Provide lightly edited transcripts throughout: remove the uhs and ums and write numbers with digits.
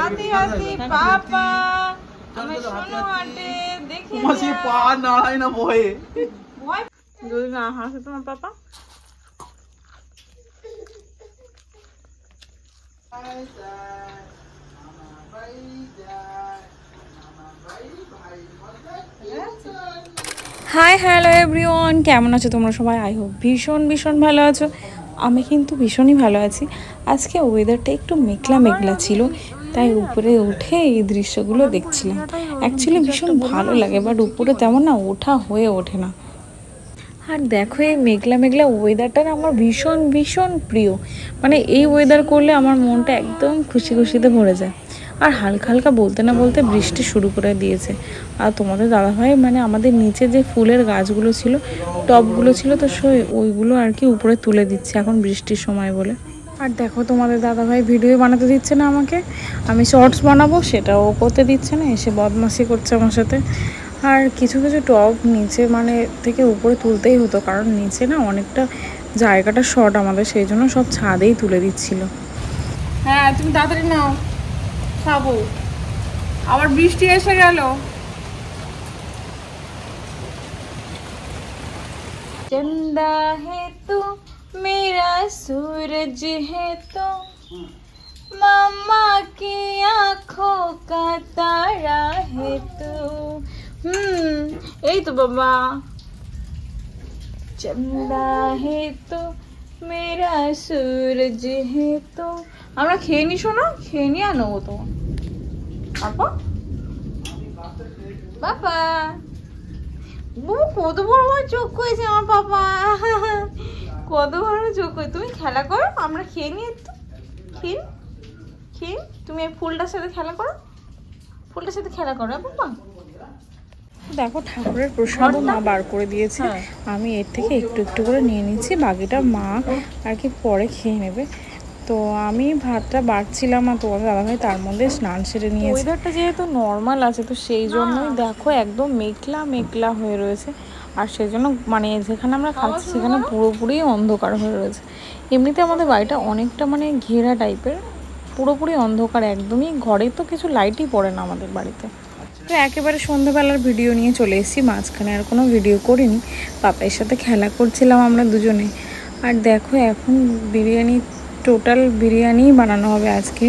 হাতি হাতি পাপা আমি শোনো হাটে দেখি মাসি পা নাড়ায় না ভয়ে ভয় যদি না হাসে তোমার পাপা হাই হ্যালো এভরিওয়ান, কেমন আছো তোমরা সবাই? আই হোপ ভীষণ ভীষণ ভালো আছো। আমি কিন্তু ভীষণই ভালো আছি। আজকে ওয়েদারটা একটু মেঘলা মেঘলা ছিল, তাই উপরে উঠে এই দৃশ্যগুলো দেখছিলাম। অ্যাকচুয়ালি ভীষণ ভালো লাগে, বাট উপরে তেমন না ওঠা হয়ে ওঠে না। আর দেখো এই মেঘলা মেঘলা ওয়েদারটা আমার ভীষণ ভীষণ প্রিয়। মানে এই ওয়েদার করলে আমার মনটা একদম খুশি খুশিতে ভরে যায়। আর হালকা হালকা বলতে না বলতে বৃষ্টি শুরু করে দিয়েছে। আর তোমাদের দাদাভাই মানে আমাদের নিচে যে ফুলের গাছগুলো ছিল, টবগুলো ছিল, তো ওইগুলো আর কি উপরে তুলে দিচ্ছে এখন বৃষ্টির সময় বলে। আর দেখো তোমাদের দাদাভাই ভিডিও বানাতে দিচ্ছে না আমাকে, আমি শর্টস বানাবো সেটাও করতে দিচ্ছে না, এসে বদমাশি করছে আমার সাথে। আর কিছু কিছু টব নিচে মানে থেকে উপরে তুলতেই হতো, কারণ নিচে না অনেকটা জায়গাটা শর্ট আমাদের, সেই জন্য সব ছাদেই তুলে দিচ্ছিল। হ্যাঁ তুমি তাড়াতাড়ি নাও, খাবো। আবার বৃষ্টি এসে গেল। चंदा है तू मेरा सूरज है तो मामा की आँखों का तारा है तू। यही तो बाबा। चंदा है तो मेरा सूरज है तो আমরা খেয়ে নি, শোনো খেয়ে নি আনো তো পাপা বাবা। কত বড় বড় চোখ করেছে আমার পাপা, কত বড় চোখ করে। তুমি খেলা করো, আমরা খেয়ে নি একটু। খেয়ে খেয়ে তুমি এই ফুলটার সাথে খেলা করো, ফুলটার সাথে খেলা করো পাপা। দেখো ঠাকুরের প্রসাদ মা বার করে দিয়েছে, আমি এর থেকে একটু একটু করে নিয়ে নিচ্ছি, বাকিটা মা আর কি পরে খেয়ে নেবে। তো আমি ভাতটা বাড়ছিলাম আর তোমাদের দাদাভাই তার মধ্যে স্নান সেরে নিয়েছে। ওয়েদারটা যেহেতু নর্মাল আছে, তো সেই জন্যই দেখো একদম মেঘলা মেঘলা হয়ে রয়েছে। আর সেই জন্য মানে যেখানে আমরা খাচ্ছি সেখানে পুরোপুরি অন্ধকার হয়ে রয়েছে। এমনিতে আমাদের বাড়িটা অনেকটা মানে ঘেরা টাইপের, পুরোপুরি অন্ধকার একদমই, ঘরে তো কিছু লাইটই পড়ে না আমাদের বাড়িতে। তো একেবারে সন্ধ্যাবেলার ভিডিও নিয়ে চলে এসেছি, মাঝখানে আর কোনো ভিডিও করিনি। পাপার সাথে খেলা করছিলাম আমরা দুজনে। আর দেখো এখন বিরিয়ানি, টোটাল বিরিয়ানি বানানো হবে আজকে,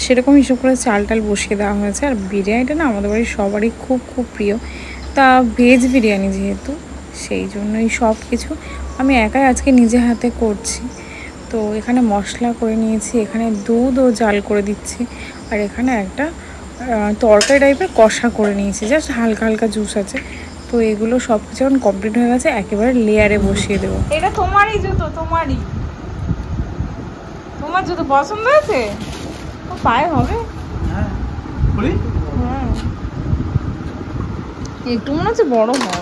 সেরকম হিসেব করে চাল টাল বসিয়ে দেওয়া হয়েছে। আর বিরিয়ানিটা না আমাদের বাড়ির সবারই খুব খুব প্রিয়, তা ভেজ বিরিয়ানি যেহেতু, সেই জন্যই সব কিছু আমি একাই আজকে নিজে হাতে করছি। তো এখানে মশলা করে নিয়েছি, এখানে দুধ ও জাল করে দিচ্ছি, আর এখানে একটা তরকারি টাইপের কষা করে নিয়েছি, জাস্ট হালকা হালকা জুস আছে। তো এগুলো সব কিছু এখন কমপ্লিট হয়ে গেছে, একেবারে লেয়ারে বসিয়ে দেবো। এটা তোমারই জুতো, তোমারই, তোমার জুতো পছন্দ হয়েছে? ও পায়ে হবে, হ্যাঁ একটু মনে হচ্ছে বড় হবে।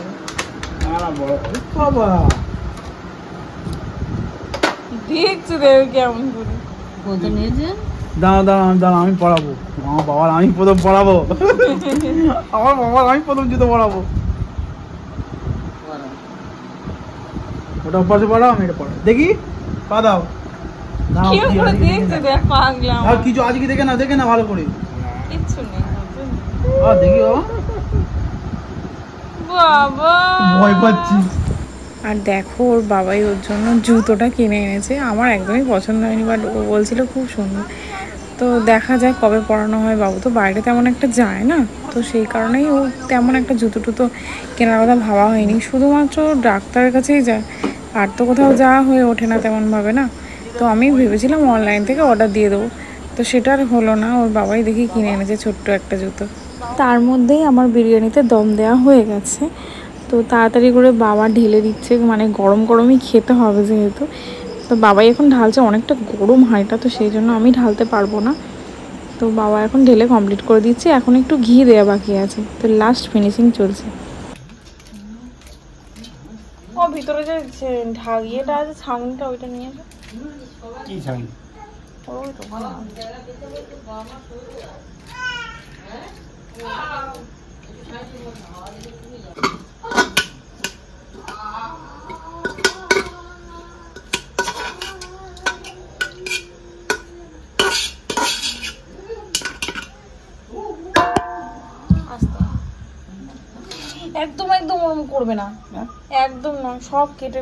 দেখছো দেবে কেমন করে কত নিয়েছে। দাঁড়া দাঁড়া দাঁড়া, আমি পড়াবো আমার বাবার, আমি প্রথম পড়াবো আমার বাবার, আমি প্রথম জুতো পড়াবো। ওটা পাশে পড়াও, আমি এটা পড়াবো, দেখি পা দাও। কিছু আজকে দেখে না, দেখে না ভালো করে, কিচ্ছু নেই দেখি বাবা, ভয় পাচ্ছি। আর দেখো ওর বাবাই ওর জন্য জুতোটা কিনে এনেছে, আমার একদমই পছন্দ হয়নি, বাট ও বলছিল খুব সুন্দর। তো দেখা যায় কবে পরানো হয়, বাবু তো বাইরে তেমন একটা যায় না, তো সেই কারণেই ও তেমন একটা জুতো টুতো কেনার কথা ভাবা হয়নি, শুধুমাত্র ডাক্তারের কাছেই যায়, আর তো কোথাও যাওয়া হয়ে ওঠে না তেমনভাবে না। তো আমি ভেবেছিলাম অনলাইন থেকে অর্ডার দিয়ে দেবো, তো সেটা আর হলো না, ওর বাবাই দেখি কিনে এনেছে ছোট্ট একটা জুতো। তার মধ্যেই আমার বিরিয়ানিতে দম দেওয়া হয়ে গেছে, তো তাড়াতাড়ি করে বাবা ঢেলে দিচ্ছে, মানে গরম গরমই খেতে হবে যেহেতু। তো বাবাই এখন ঢালছে, অনেকটা গরম হাঁড়িটা, তো সেই জন্য আমি ঢালতে পারবো না। তো বাবা এখন ঢেলে কমপ্লিট করে দিচ্ছে, এখন একটু ঘি দেওয়া বাকি আছে, তো লাস্ট ফিনিশিং চলছে। ও ভিতরে যে ঢাকিয়েটা আছে, ছাউনিটা, ওইটা নিয়ে আসো। কি ছাউনি? ওই তো ভালো। একদম একদম ওরকম করবে না, একদম না, সব কেটে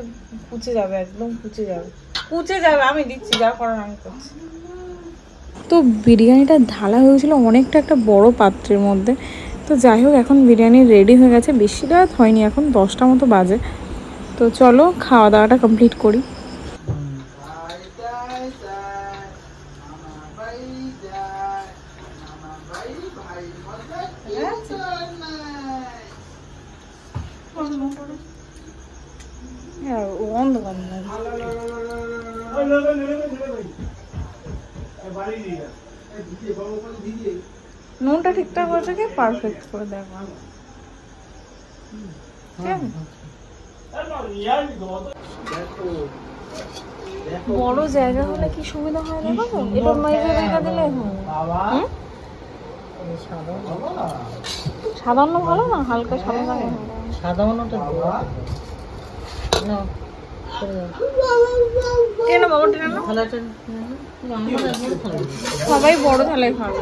কুচে যাবে, একদম কুচে যাবে, কুচে যাবে। আমি দিচ্ছি, যা করার আমি করছি। তো বিরিয়ানিটা ঢালা হয়েছিল অনেকটা একটা বড় পাত্রের মধ্যে। তো যাই হোক, এখন বিরিয়ানি রেডি হয়ে গেছে, বেশি রাত হয়নি, এখন 10টা মতো বাজে। তো চলো খাওয়া দাওয়াটা কমপ্লিট করি। নুনটা ঠিকঠাক হয়েছে কি, পারফেক্ট করে দেখো। বড় জায়গা হলে কি সুবিধা হয় না বাবু, এটা মেজে রেখে দিলে সাধারণ ভালো না, হালকা সাধারণ সাধারণটা সবাই বড় থালায় খাবে।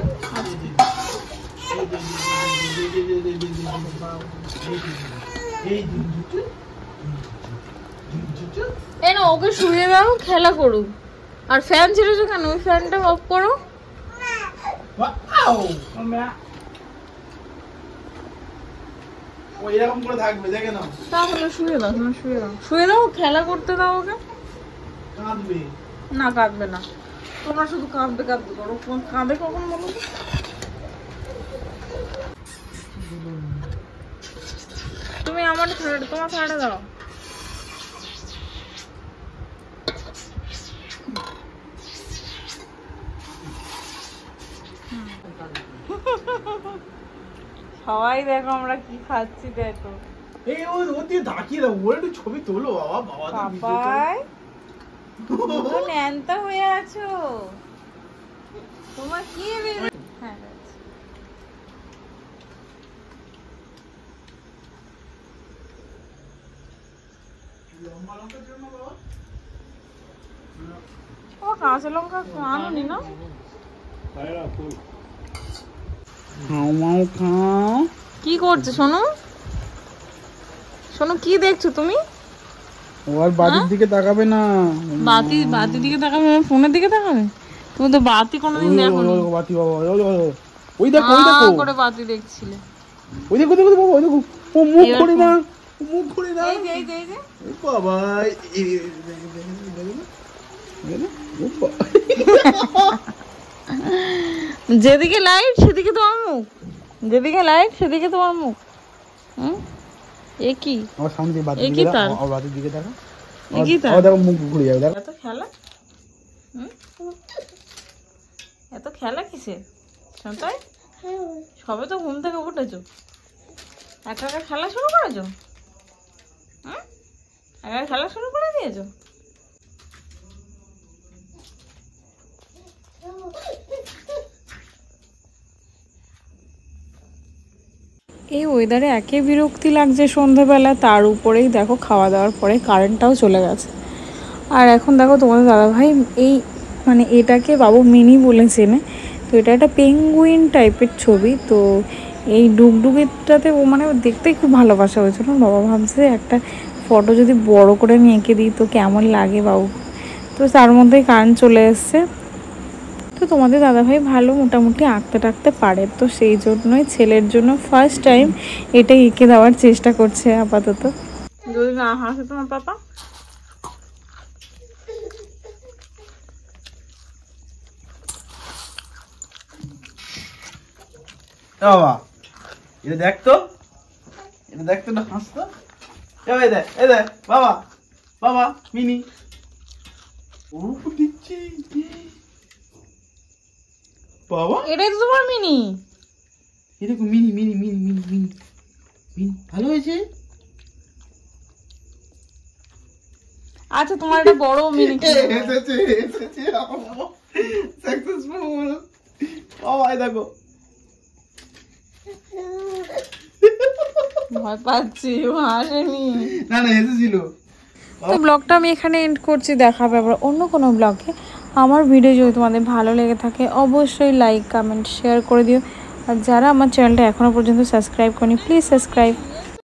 এই না, ওকে শুয়ে দাও, খেলা করুক। আর ফ্যান ছেড়েছো কেন? ওই ফ্যানটা অফ করো। এরকম করে থাকবে, দেখে নাও। তাহলে শুয়ে দাও, শুয়ে দাও, শুয়ে দাও, খেলা করতে দাও ওকে। কাঁদবে না, কাঁদবে না, তোমরা শুধু কাঁদবে কাঁদবে করো। কাঁদে কখন বলো তো? তুমি আমার থালাটা, তোমার থালাটা দাও। সবাই দেখো আমরা কি খাচ্ছি, দেখো। এই ও দিয়ে ঢাকিয়ে দাও, ওর একটু ছবি তোলো বাবা। বাবাই তো ন্যানতা হয়ে আছো, তোমার কি হ্যাঁ। ও কাঁচা লঙ্কা আনুনি না? কি করছো সোনু? সোনু কি দেখছো তুমি? ওর বাতির দিকে তাকাবে না। বাতির দিকে তাকাবে, ফোনের দিকে তাকাবে? তুমি তো বাতি কোনোদিন দেখোনি। বাতি বাবা, ওই দেখো, ওই দেখো করে বাতি দেখছিলে। ওই দেখো, দেখো বাবা, ওই দেখো, ও মুখ করে না, মুখ করে না। এই যে বাবা, যেদিকে লাইট সেদিকে তোমার মুখ, যেদিকে লাইট সেদিকে তোমার মুখ। এ কি আমার সামনে দিয়ে বাতি দিকে দাও, আর বাতির দিকে দেখো, এ কি তা? দেখো মুখ ঘুরে যাবে, দেখো। এত খেলা, এত খেলা কিসের? সন্তাই সবে তো ঘুম থেকে উঠেছো, একা একা খেলা শুরু করেছো? একা খেলা শুরু করে দিয়েছো? এই ওয়েদারে একে বিরক্তি লাগছে সন্ধ্যাবেলা, তার উপরেই দেখো খাওয়া দাওয়ার পরে কারেন্টটাও চলে গেছে। আর এখন দেখো তোমাদের দাদাভাই এই মানে এটাকে বাবু মিনি বলে চেনে। তো এটা একটা পেঙ্গুইন টাইপের ছবি। তো এই ডুগডুগিটাতে ও মানে দেখতেই খুব ভালোবাসা হয়েছিল। বাবা ভাবছে একটা ফটো যদি বড় করে আমি এঁকে দিই তো কেমন লাগে বাবু। তো তার মধ্যেই কারেন্ট চলে এসছে। তো তোমাদের দাদাভাই ভালো মোটামুটি আঁকতে টাকতে পারে, তো সেই জন্যই ছেলের জন্য ফার্স্ট টাইম এটা এঁকে দেওয়ার চেষ্টা করছে আপাতত। যদি না হাসে তোমার পাপা। বাবা এটা দেখতো, এটা দেখতো না, হাসতো। এই দেখ, এই দেখ বাবা, বাবা মিনি ও দিচ্ছি বাবা। এটাই তো তোমার মিনি। এরকম mini mini mini mini mini mini ভালো হয়েছে। আচ্ছা তোমার একটা বড় মিনি এসেছে, এসেছে সাকসেসফুল বাবা। এই দেখো, ভয় পাচ্ছি, ও হাসেনি। না না এসেছিল। তো ব্লগটা আমি এখানে এন্ড করছি, দেখা হবে আবার অন্য কোনো ব্লগে। আমার ভিডিও যদি তোমাদের ভালো লেগে থাকে অবশ্যই লাইক কমেন্ট শেয়ার করে দিও। আর যারা আমার চ্যানেলটা এখনও পর্যন্ত সাবস্ক্রাইব করেনি প্লিজ সাবস্ক্রাইব।